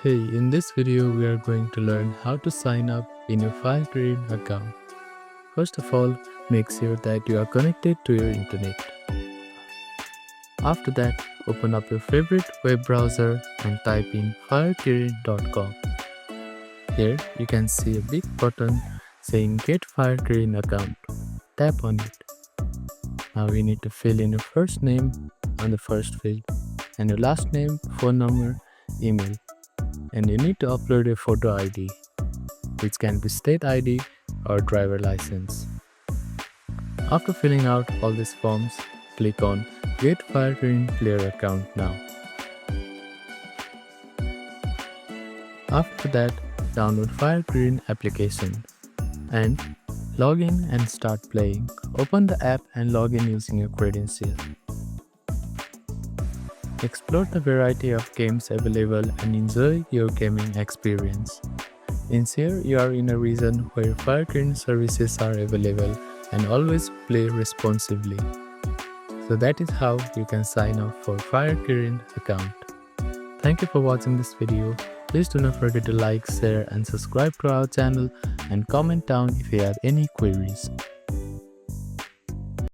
Hey, in this video we are going to learn how to sign up in your FireKirin account. First of all, make sure that you are connected to your internet. After that, open up your favorite web browser and type in firekirin.com. Here you can see a big button saying Get FireKirin account. Tap on it. Now you need to fill in your first name on the first field and your last name, phone number, email. And you need to upload a photo ID, which can be state ID or driver license. After filling out all these forms, click on Get FireKirin Player Account now. After that, download FireKirin application and log in and start playing. Open the app and log in using your credential. Explore the variety of games available and enjoy your gaming experience. Ensure you are in a region where FireKirin services are available and always play responsibly. So that is how you can sign up for FireKirin account. Thank you for watching this video. Please do not forget to like, share and subscribe to our channel and comment down if you have any queries.